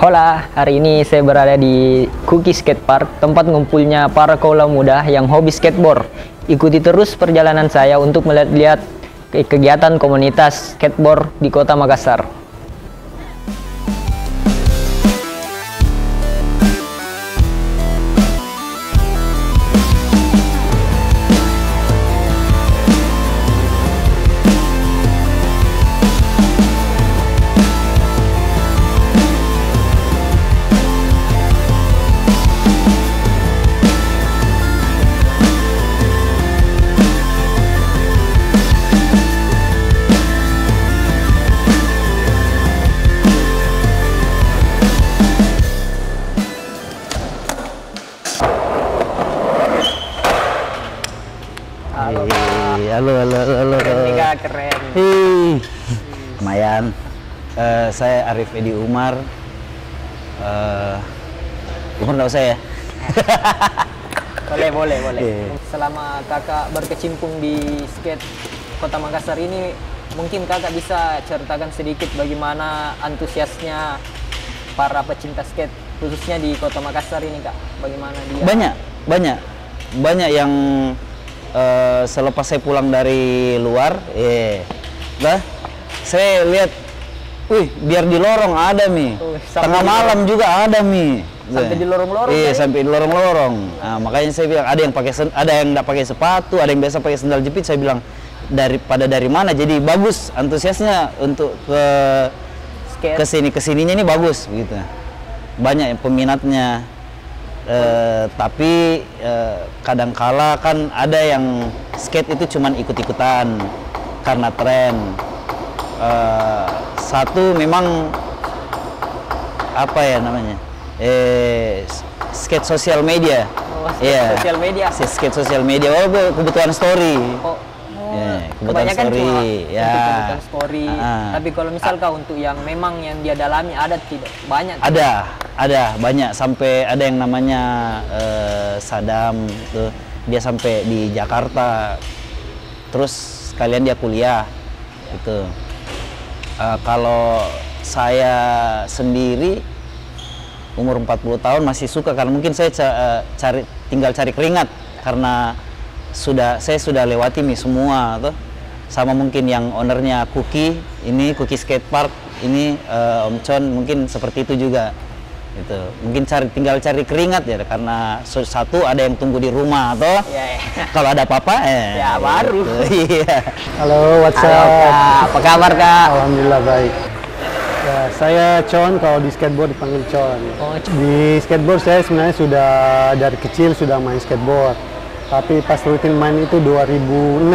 Hola, hari ini saya berada di Cookie Skate Park, tempat ngumpulnya para kaula muda yang hobi skateboard. Ikuti terus perjalanan saya untuk melihat kegiatan komunitas skateboard di Kota Makassar. Halo. Keren. Lumayan. Saya Arif Edi Umar. Umur nggak usah ya? Boleh. Iya. Selama kakak berkecimpung di skate Kota Makassar ini, mungkin kakak bisa ceritakan sedikit bagaimana antusiasnya para pecinta skate, khususnya di Kota Makassar ini, Kak. Bagaimana dia? Banyak yang selepas saya pulang dari luar, saya lihat, biar di lorong ada tengah malam juga ada sampai di lorong-lorong. Iya, sampai di lorong-lorong. Nah, makanya saya bilang ada yang nggak pakai sepatu, ada yang biasa pakai sendal jepit. Saya bilang dari mana? Jadi bagus antusiasnya untuk kesininya ini bagus gitu. Banyak yang peminatnya. Tapi kadangkala kan ada yang skate itu cuman ikut-ikutan karena tren. Satu memang apa ya namanya, skate sosial media. Sosial media. Skate sosial media. Kebutuhan story. Kebanyakan story. Kebutuhan story. Tapi kalau misal kau untuk yang memang yang dia dalami ada tidak? Banyak. Ada banyak, sampai ada yang namanya Sadam tuh, dia sampai di Jakarta, terus sekalian dia kuliah gitu. Kalau saya sendiri umur 40 tahun masih suka, karena mungkin saya tinggal cari keringat, karena saya sudah lewati semua tuh. Sama mungkin yang ownernya Cookie Skate Park ini, Om Con, mungkin seperti itu juga gitu. Mungkin tinggal cari keringat ya, karena satu ada yang tunggu di rumah atau kalau ada apa-apa baru. Iya. Halo, what's up? Kak. Apa kabar, Kak? Alhamdulillah baik. Ya, saya Con, kalau di skateboard dipanggil Con. Di skateboard saya sebenarnya sudah dari kecil sudah main skateboard. Tapi pas rutin main itu 2006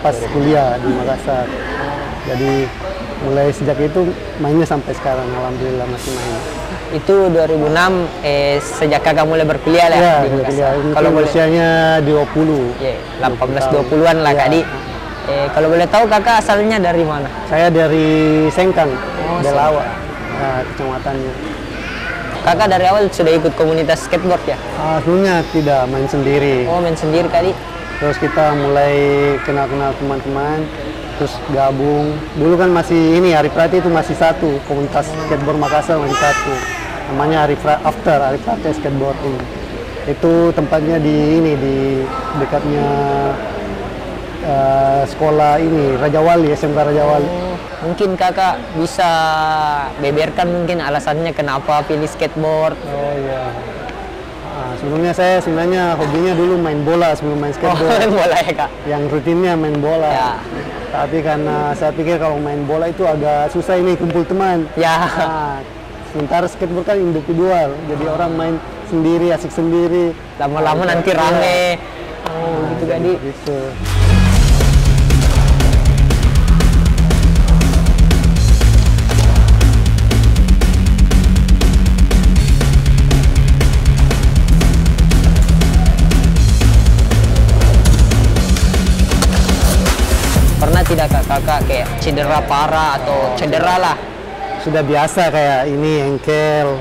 pas kuliah di Makassar. Jadi mulai sejak itu mainnya sampai sekarang, alhamdulillah masih main. Itu 2006 sejak kakak mulai berkuliah lah di Makassar. Kalau usianya 20. 18-20-an lah, Kak Di. Kalau boleh tahu kakak asalnya dari mana? Saya dari Sengkang, Belawa, kecamatannya. Kakak dari awal sudah ikut komunitas skateboard ya? Sebelumnya tidak, main sendiri. Oh, main sendiri, Kak Di. Terus kita mulai kenal-kenal teman-teman, terus gabung. Dulu kan masih Hari Prati itu masih satu, komunitas skateboard Makassar masih satu. Namanya Hari Prati Skateboarding. Itu tempatnya di dekatnya sekolah Raja Wali, SMK Raja Wali. Mungkin kakak bisa beberkan mungkin alasannya kenapa pilih skateboard. Oh iya. Sebelumnya saya sebenarnya hobinya dulu main bola sebelum main skateboard. Main bola ya, Kak? Yang rutinnya main bola. Ya. Tapi karena saya pikir kalau main bola itu agak susah kumpul teman. Ya. Sementara skateboard kan individual, jadi orang main sendiri, asik sendiri. Lama-lama nanti rame. Gitu, Kak Di. Gitu. Pernah tidak kakak kayak cedera parah atau cedera lah? Sudah biasa kayak engkel,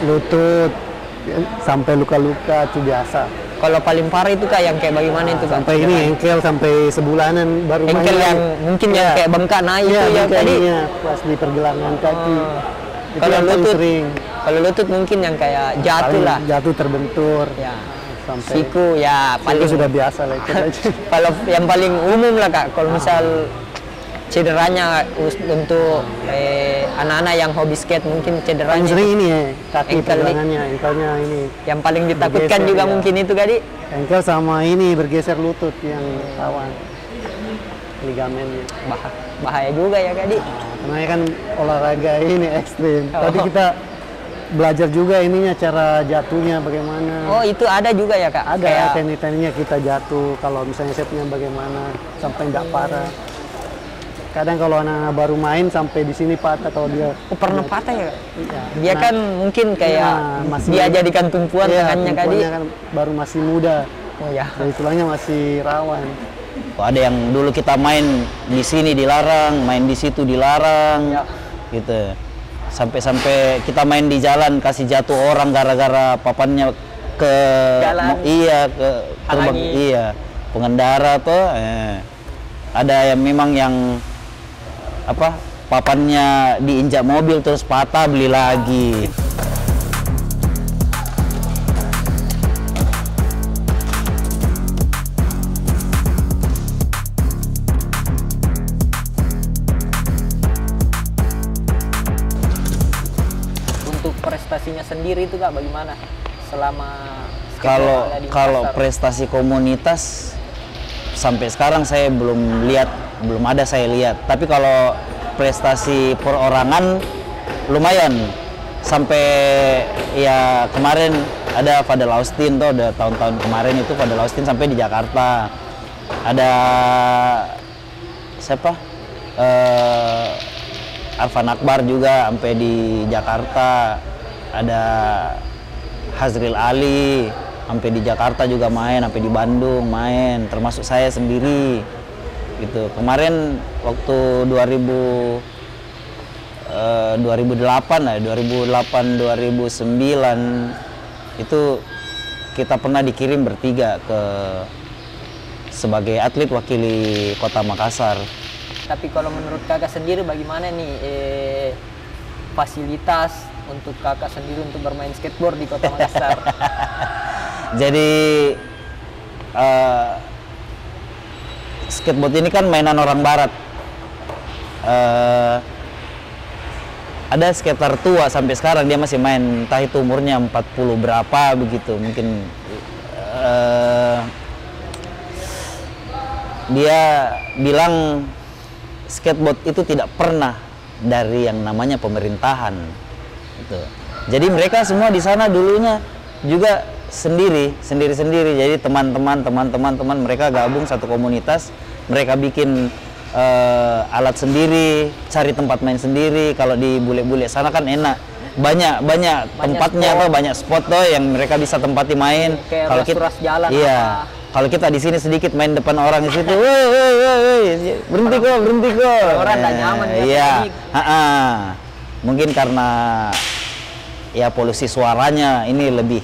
lutut, sampai luka-luka itu biasa. Kalau paling parah itu Kak yang kayak bagaimana itu Kak? Sampai engkel sampai sebulanan baru main. Engkel yang mungkin yang kayak bengkak naik itu ya tadi. Pas di pergelangan kaki. Kalau lutut sering. Kalau lutut mungkin yang kayak jatuh Paling lah. jatuh terbentur. Ya. Sampai Siku ya itu paling sudah biasa lah itu aja. kalau yang paling umum lah Kak, kalau misal cederanya untuk anak-anak yang hobi skate mungkin Paling cederanya sering ini ya, kaki Ankle nih. pegangannya, ankle-nya ini. yang paling ditakutkan Bergeser, juga ya. mungkin itu Kak Di. Ankle sama ini bergeser lutut yang rawan ligamennya. Bahaya juga ya Kak Di. Karena kan olahraga ini ekstrim. Oh. Tadi kita belajar juga ininya cara jatuhnya bagaimana. Oh itu ada juga ya Kak? Ada Kayak- teknik-tekniknya kita jatuh, kalau misalnya setnya bagaimana sampai nggak parah. Kadang kalau anak baru main sampai di sini patah kalau dia. Oh, pernah patah ya Kak? Iya. Dia kan mungkin kayak masih dia jadikan tumpuan iya, tangannya Kak Di. tumpuannya kan baru masih muda, Oh ya. jadi tulangnya masih rawan. Ada yang dulu kita main di sini dilarang, main di situ dilarang, Ya. gitu. Sampai-sampai kita main di jalan kasih jatuh orang gara-gara papannya ke Jalan. iya ke terbang, Halangi. iya pengendara tuh. Ada yang memang yang apa papannya diinjak mobil terus patah beli lagi. Untuk prestasinya sendiri itu Kak bagaimana? Selama Kalau skateboard ada di kalau Makassar? prestasi komunitas sampai sekarang saya belum lihat, belum ada saya lihat. Tapi kalau prestasi perorangan lumayan. Sampai ya kemarin ada Fadel Austin tuh, ada tahun-tahun kemarin itu Fadel Austin sampai di Jakarta. Ada siapa? Arfan Akbar juga sampai di Jakarta. Ada Hazril Ali sampai di Jakarta juga main, sampai di Bandung main, termasuk saya sendiri gitu. Kemarin waktu 2008 lah, 2008 2009 itu kita pernah dikirim bertiga ke sebagai atlet wakili Kota Makassar. Tapi kalau menurut Kakak sendiri bagaimana nih fasilitas untuk Kakak sendiri untuk bermain skateboard di Kota Makassar? Jadi skateboard ini kan mainan orang barat. Ada skater tua sampai sekarang dia masih main, entah itu umurnya 40 berapa begitu, mungkin dia bilang skateboard itu tidak pernah dari yang namanya pemerintahan gitu. Jadi mereka semua di sana dulunya juga sendiri. Jadi teman-teman mereka gabung satu komunitas, mereka bikin alat sendiri, cari tempat main sendiri. Kalau di bule-bule sana kan enak, banyak tempatnya spot. apa, banyak spot tuh yang mereka bisa tempati main. Kayak Kalau ras-ras jalan iya. apa. Kalau kita di sini sedikit main depan orang di situ, woi, berhenti kok. Orang nggak nyaman ya, Iya. tadi. Mungkin karena ya polusi suaranya ini lebih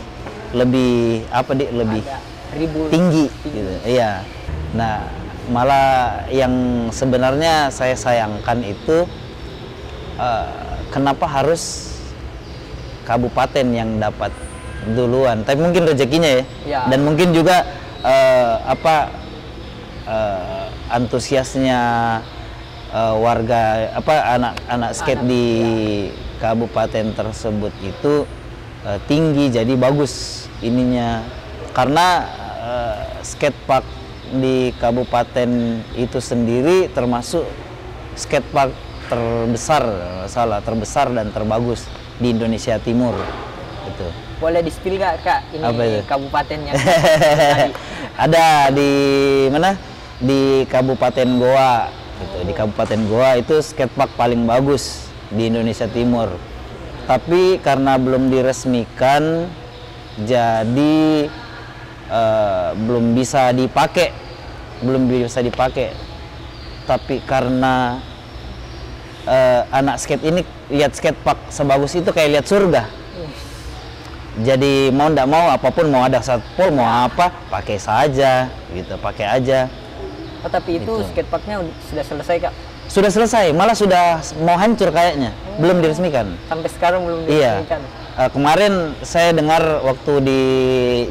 apa lebih Ada ribu tinggi gitu. Iya. Nah, malah yang sebenarnya saya sayangkan itu kenapa harus kabupaten yang dapat duluan. Tapi mungkin rezekinya ya. Ya. Dan mungkin juga antusiasnya warga anak-anak skate di kabupaten tersebut itu tinggi, jadi bagus ininya. Karena skatepark di kabupaten itu sendiri termasuk skatepark terbesar dan terbagus di Indonesia Timur gitu. Boleh di-spill nggak Kak ini Apa itu? kabupatennya tadi? Ada di mana? Di Kabupaten Goa gitu. Di Kabupaten Goa itu skatepark paling bagus di Indonesia Timur. Tapi karena belum diresmikan, jadi belum bisa dipakai. Tapi karena anak skate ini lihat skatepark sebagus itu kayak lihat surga. Jadi mau ndak mau apapun, mau ada satpol mau apa pakai saja gitu, pakai aja. Oh, tapi itu Gitu. skateparknya sudah selesai Kak? Sudah selesai, malah sudah mau hancur kayaknya, belum diresmikan. Sampai sekarang belum Iya. diresmikan. Kemarin saya dengar waktu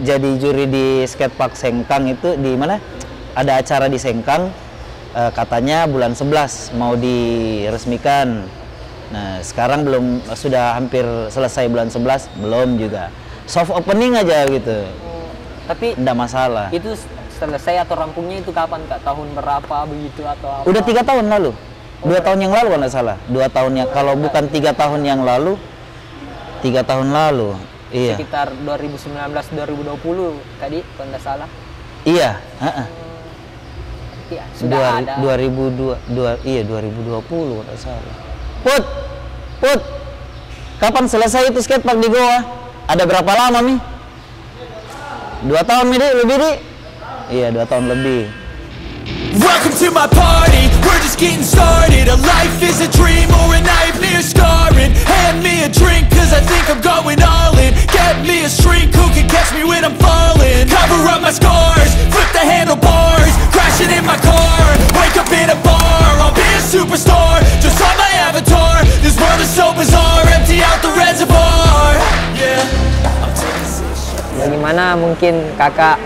jadi juri di skatepark Sengkang itu di mana? Ada acara di Sengkang, katanya bulan 11 mau diresmikan. Nah, sekarang belum, sudah hampir selesai bulan 11, belum juga. Soft opening aja gitu. Tapi Nggak masalah. itu selesai atau rampungnya itu kapan Kak? Tahun berapa begitu atau apa? Udah 3 tahun lalu. 2 tahun yang lalu kalau nggak salah. 2 tahunnya, kalau bukan 3 tahun yang lalu, 3 tahun lalu. Iya. Sekitar 2019-2020 tadi kalau nggak salah. Iya. Ya, sudah ada. 2020 kalau nggak salah. Put, kapan selesai itu skatepark di Goa? Ada berapa lama nih? 2 tahun lebih nih? Iya, 2 tahun lebih. Welcome to my party, we're just getting started. A life is a dream or a nightmare scarring. Hand me a drink cause I think I'm going all in. Get me a shrink who can catch me when I'm falling. Cover up my scars, flip the handlebars. Crashing in my car, wake up in a bar. I'll be a superstar, just on my avatar. This world is so bizarre, empty out the reservoir. Yeah, I'm taking this shit. Bagaimana mungkin kakak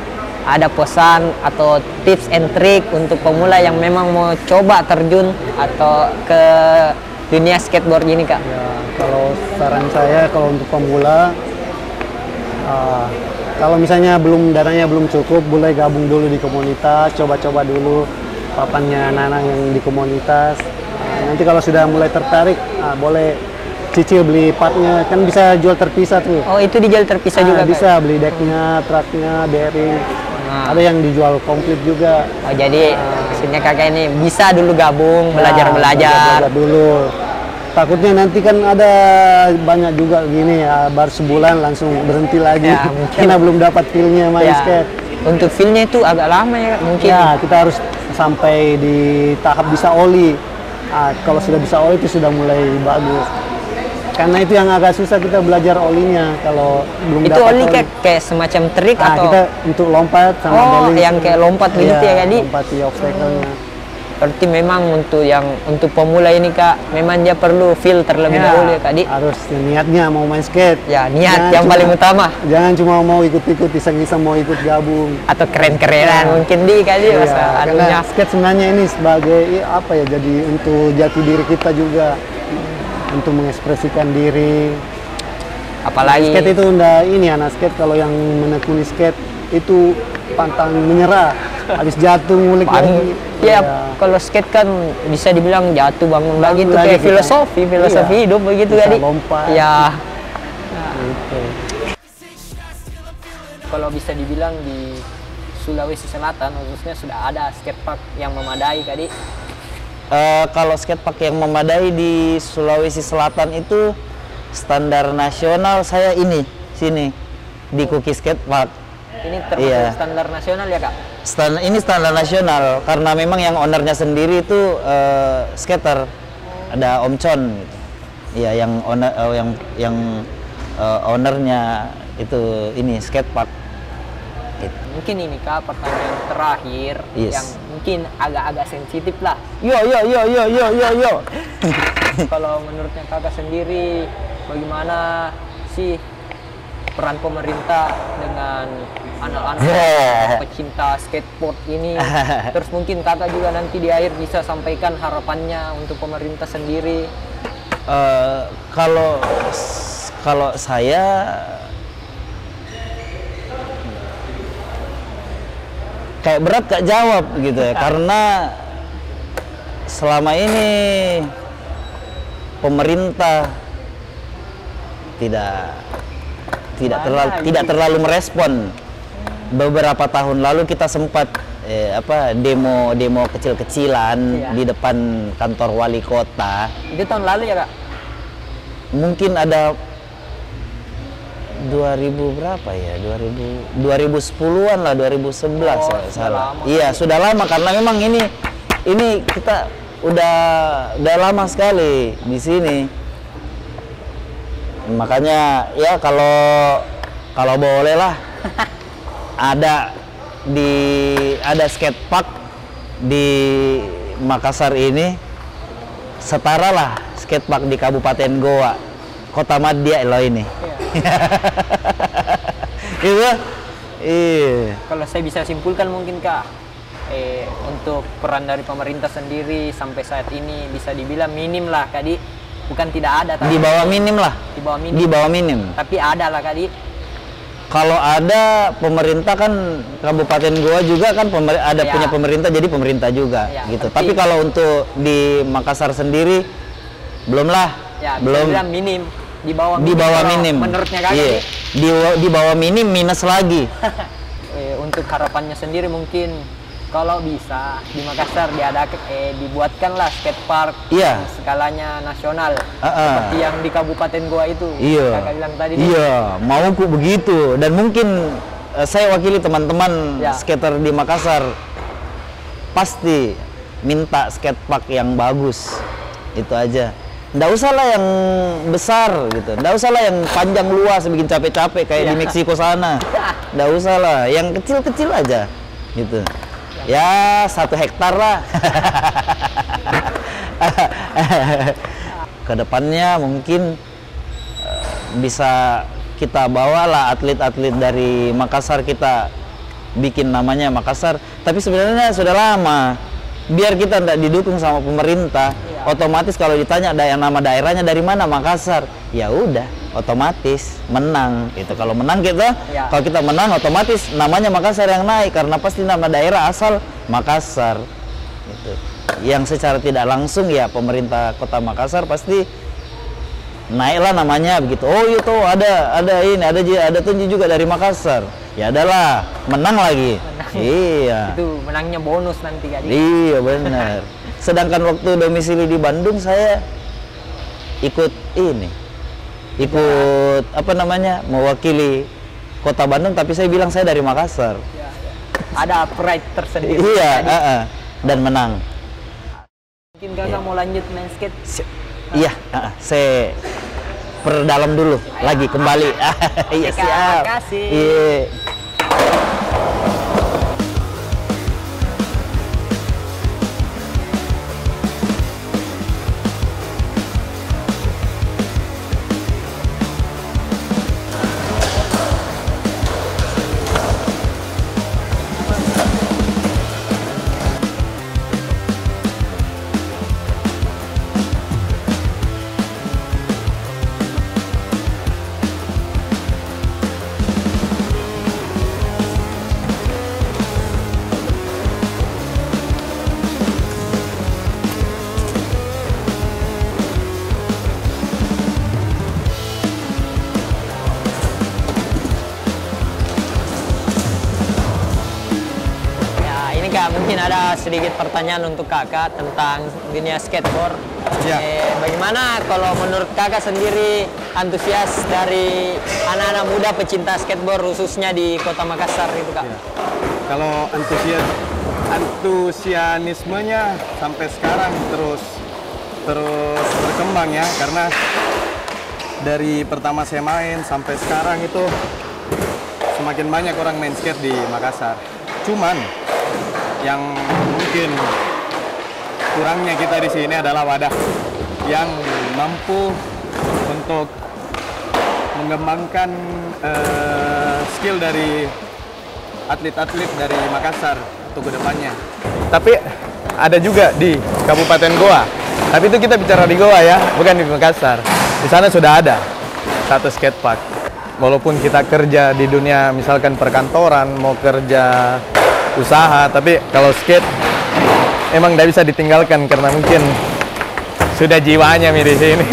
ada pesan atau tips and trick untuk pemula yang memang mau coba terjun atau ke dunia skateboard ini Kak? Ya, kalau saran saya kalau untuk pemula, kalau misalnya dananya belum cukup, boleh gabung dulu di komunitas, coba-coba dulu papannya anak-anak yang di komunitas. Nanti kalau sudah mulai tertarik, boleh cicil beli partnya, kan bisa jual terpisah tuh. Oh, itu dijual terpisah juga Kak? Bisa beli decknya, truknya, bearing. Ada yang dijual komplit juga. Oh, jadi maksudnya kakak ini bisa dulu gabung, belajar dulu. Takutnya nanti kan ada banyak juga gini ya, baru sebulan langsung berhenti lagi Ya, mungkin. karena belum dapat feel-nya main skate. Untuk feel-nya itu agak lama ya mungkin. Ya, kita harus sampai di tahap bisa oli. Kalau sudah bisa oli itu sudah mulai bagus. Karena itu yang agak susah kita belajar olinya kalau belum Itu dapat oli kayak semacam trik atau? kita untuk lompat sama Oh, bowling. yang kayak lompat begitu ya, Kak, Di? Lompat di obstacle-nya. Berarti memang untuk pemula ini Kak, memang dia perlu feel terlebih dahulu ya Kak Di? Harus niatnya mau main skate. Ya, niat Jangan yang paling utama. Jangan cuma mau ikut-ikut, iseng-iseng mau ikut gabung. Atau keren-kerenan mungkin Di Kak Di, masa karena anunya. skate sebenarnya ini sebagai apa ya, jadi untuk jati diri kita juga, untuk mengekspresikan diri. Apalagi Skate itu ini anak skate kalau yang menekuni skate itu pantang menyerah, habis jatuh ngulik lagi. ya, kalau skate kan bisa dibilang jatuh bangun lagi, itu kayak kita. filosofi hidup begitu Bisa Kak Di. lompat. Ya, Gitu. kalau bisa dibilang di Sulawesi Selatan khususnya sudah ada skatepark yang memadai Kak Di. Kalau skatepark yang memadai di Sulawesi Selatan itu standar nasional saya sini di Kuki Skatepark. Ini termasuk Iya. standar nasional ya Kak? Ini standar nasional karena memang yang ownernya sendiri itu skater, ada Om Con gitu. Iya, yang ownernya itu ini skatepark. Gitu. Mungkin ini Kak pertanyaan terakhir Yes. yang mungkin agak-agak sensitif lah. Yo. Kalau menurutnya kakak sendiri, bagaimana sih peran pemerintah dengan anak-anak pecinta skateboard ini? Terus mungkin kakak juga nanti di akhir bisa sampaikan harapannya untuk pemerintah sendiri. Kalau saya kayak berat Kak jawab gitu ya, karena selama ini pemerintah tidak terlalu merespon. Beberapa tahun lalu kita sempat demo kecil-kecilan di depan kantor wali kota. Itu tahun lalu ya Kak? Mungkin ada 2000 berapa ya? 2010-an lah, 2011 kalau salah. Iya, sudah lama karena memang ini kita udah lama sekali di sini. Makanya ya kalau boleh lah ada skatepark di Makassar ini, setara lah skatepark di Kabupaten Goa, Kota Madya loh ini. Gitu. Iya. Kalau saya bisa simpulkan mungkin Kak, untuk peran dari pemerintah sendiri sampai saat ini bisa dibilang minim lah Kak Di. Bukan tidak ada. Di bawah minim lah. Di bawah minim. Di bawah minim. Tapi ada lah Kak Di. Kalau ada pemerintah kan kabupaten gua juga kan ada Ya. punya pemerintah, jadi pemerintah juga Ya, gitu. Tapi kalau untuk di Makassar sendiri belum lah. Ya, bisa Belum. dibilang minim. Di bawah minim. Di bawah kalau minim. Menurutnya Kak Iya. Di bawah minim minus lagi. Untuk harapannya sendiri mungkin kalau bisa di Makassar dibuatkanlah skatepark Iya. skalanya nasional seperti yang di Kabupaten Goa itu. Iya. Kakak bilang tadi. Iya, mau ku begitu. Dan mungkin saya wakili teman-teman Ya. skater di Makassar pasti minta skatepark yang bagus. Itu aja. Nggak usah lah yang besar gitu. Nggak usah lah yang panjang luas bikin capek-capek kayak di Ya. Meksiko sana. Nggak usah lah. Yang kecil-kecil aja gitu. Ya 1 hektar lah. Kedepannya mungkin bisa kita bawalah atlet-atlet dari Makassar, kita bikin namanya Makassar. Tapi sebenarnya sudah lama. Biar kita tidak didukung sama pemerintah, otomatis kalau ditanya nama daerahnya dari mana, Makassar, ya udah otomatis menang itu. Kalau menang kita, kalau kita menang otomatis namanya Makassar yang naik karena pasti nama daerah asal Makassar. Gitu. Yang secara tidak langsung ya pemerintah Kota Makassar pasti naiklah namanya begitu. Oh itu ada tunjuk juga dari Makassar. Ya adalah menang lagi. Iya. Itu menangnya bonus nanti Kak Di. Iya benar. Sedangkan waktu domisili di Bandung saya ikut mewakili Kota Bandung, tapi saya bilang saya dari Makassar. Ada pride tersendiri. Iya, dan menang. Mungkin Kakak mau lanjut main skate? Iya, saya perdalam dulu lagi kembali. Iya Kak, siap. makasih. Iya. Kak, mungkin ada sedikit pertanyaan untuk kakak tentang dunia skateboard. Ya. Bagaimana kalau menurut kakak sendiri antusias dari anak-anak muda pecinta skateboard khususnya di Kota Makassar itu Kak? Ya. Kalau antusiasmenya sampai sekarang terus berkembang ya, karena dari pertama saya main sampai sekarang itu semakin banyak orang main skate di Makassar. Cuman yang mungkin kurangnya kita di sini adalah wadah yang mampu untuk mengembangkan skill dari atlet-atlet dari Makassar untuk kedepannya. Tapi ada juga di Kabupaten Goa. Tapi itu kita bicara di Goa ya, bukan di Makassar. Di sana sudah ada satu skatepark. Walaupun kita kerja di dunia misalkan perkantoran, mau kerja usaha, tapi kalau skate emang tidak bisa ditinggalkan karena mungkin sudah jiwanya di sini.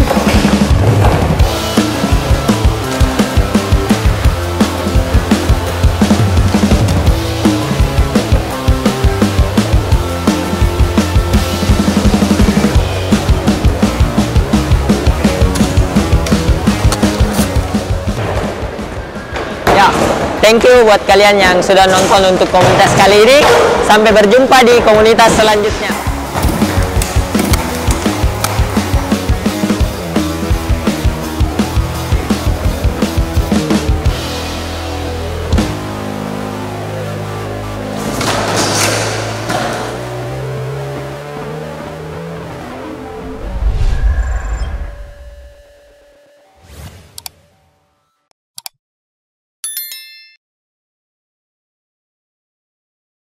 Thank you buat kalian yang sudah nonton untuk komunitas kali ini. Sampai berjumpa di komunitas selanjutnya.